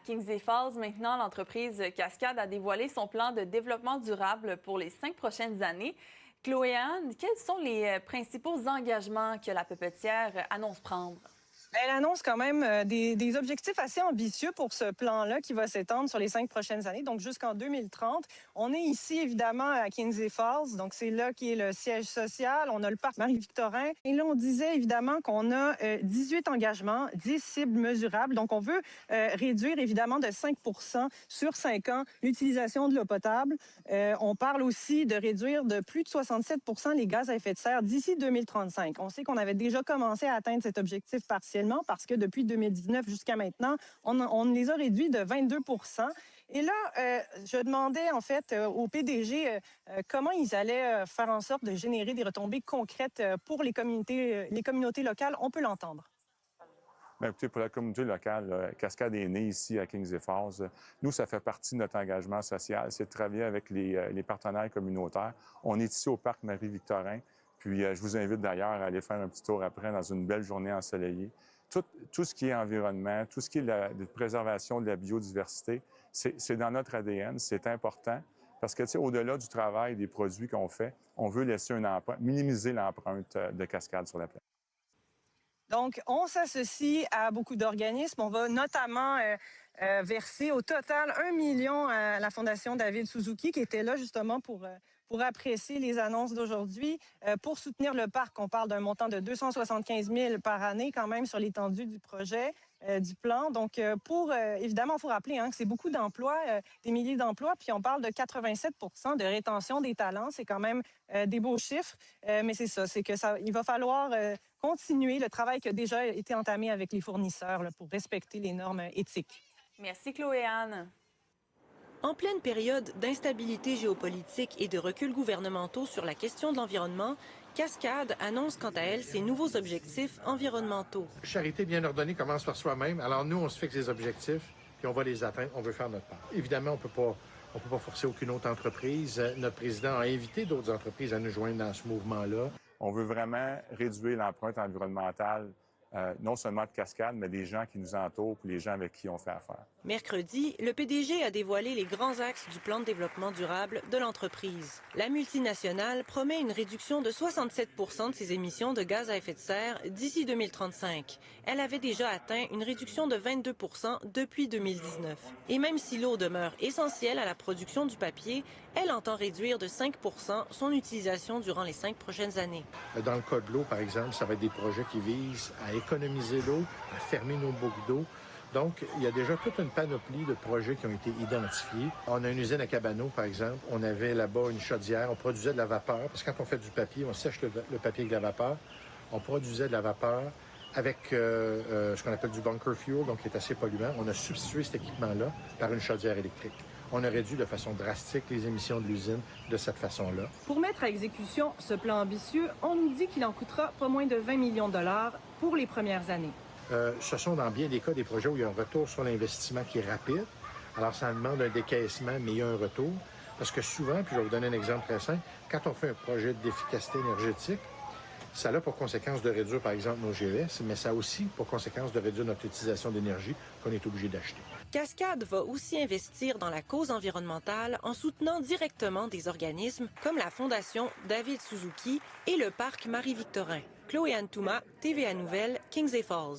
Kingsley Falls, maintenant, l'entreprise Cascade a dévoilé son plan de développement durable pour les 5 prochaines années. Chloé-Anne, quels sont les principaux engagements que la pepetière annonce prendre? Elle annonce quand même des objectifs assez ambitieux pour ce plan-là qui va s'étendre sur les 5 prochaines années, donc jusqu'en 2030. On est ici, évidemment, à Kingsley Falls, donc c'est là qui est le siège social. On a le parc Marie-Victorin. Et là, on disait évidemment qu'on a 18 engagements, 10 cibles mesurables. Donc, on veut réduire, évidemment, de 5 sur 5 ans l'utilisation de l'eau potable. On parle aussi de réduire de plus de 67 les gaz à effet de serre d'ici 2035. On sait qu'on avait déjà commencé à atteindre cet objectif partiel parce que depuis 2019 jusqu'à maintenant, on les a réduits de 22 Et là, je demandais en fait au PDG comment ils allaient faire en sorte de générer des retombées concrètes pour les communautés locales. On peut l'entendre. Bien, écoutez, pour la communauté locale, Cascade est née ici à Kingsley Falls. Nous, ça fait partie de notre engagement social, c'est de travailler avec les partenaires communautaires. On est ici au parc Marie-Victorin, puis je vous invite d'ailleurs à aller faire un petit tour après dans une belle journée ensoleillée. Tout ce qui est environnement, tout ce qui est la préservation de la biodiversité, c'est dans notre ADN, c'est important. Parce que, tu sais, au-delà du travail, des produits qu'on fait, on veut laisser une empreinte, minimiser l'empreinte de Cascade sur la planète. Donc, on s'associe à beaucoup d'organismes. On va notamment verser au total 1 million à la Fondation David Suzuki, qui était là justement pour apprécier les annonces d'aujourd'hui. Pour soutenir le parc, on parle d'un montant de 275 000 par année quand même sur l'étendue du projet, du plan. Donc, évidemment, il faut rappeler que c'est beaucoup d'emplois, des milliers d'emplois, puis on parle de 87 de rétention des talents. C'est quand même des beaux chiffres, mais c'est ça, il va falloir continuer le travail qui a déjà été entamé avec les fournisseurs là, pour respecter les normes éthiques. Merci Chloé-Anne. En pleine période d'instabilité géopolitique et de recul gouvernementaux sur la question de l'environnement, Cascade annonce quant à elle ses nouveaux objectifs environnementaux. Charité bien ordonnée commence par soi-même. Alors nous, on se fixe des objectifs, puis on va les atteindre, on veut faire notre part. Évidemment, on peut pas forcer aucune autre entreprise. Notre président a invité d'autres entreprises à nous joindre dans ce mouvement-là. On veut vraiment réduire l'empreinte environnementale, non seulement de Cascade, mais des gens qui nous entourent et les gens avec qui on fait affaire. Mercredi, le PDG a dévoilé les grands axes du plan de développement durable de l'entreprise. La multinationale promet une réduction de 67 de ses émissions de gaz à effet de serre d'ici 2035. Elle avait déjà atteint une réduction de 22 depuis 2019. Et même si l'eau demeure essentielle à la production du papier, elle entend réduire de 5 son utilisation durant les 5 prochaines années. Dans le cas de l'eau, par exemple, ça va être des projets qui visent à économiser l'eau, à fermer nos boucles d'eau. Donc, il y a déjà toute une panoplie de projets qui ont été identifiés. On a une usine à Cabano, par exemple. On avait là-bas une chaudière. On produisait de la vapeur. Parce que quand on fait du papier, on sèche le papier avec de la vapeur. On produisait de la vapeur avec ce qu'on appelle du bunker fuel, donc qui est assez polluant. On a substitué cet équipement-là par une chaudière électrique. On a réduit de façon drastique les émissions de l'usine de cette façon-là. Pour mettre à exécution ce plan ambitieux, on nous dit qu'il en coûtera pas moins de 20 millions de dollars pour les premières années. Ce sont dans bien des cas des projets où il y a un retour sur l'investissement qui est rapide. Alors, ça demande un décaissement, mais il y a un retour. Parce que souvent, puis je vais vous donner un exemple très simple, quand on fait un projet d'efficacité énergétique, ça a pour conséquence de réduire, par exemple, nos GES, mais ça a aussi pour conséquence de réduire notre utilisation d'énergie qu'on est obligé d'acheter. Cascade va aussi investir dans la cause environnementale en soutenant directement des organismes comme la Fondation David Suzuki et le parc Marie-Victorin. Chloé-Anne Touma, TVA Nouvelles, Kingsley Falls.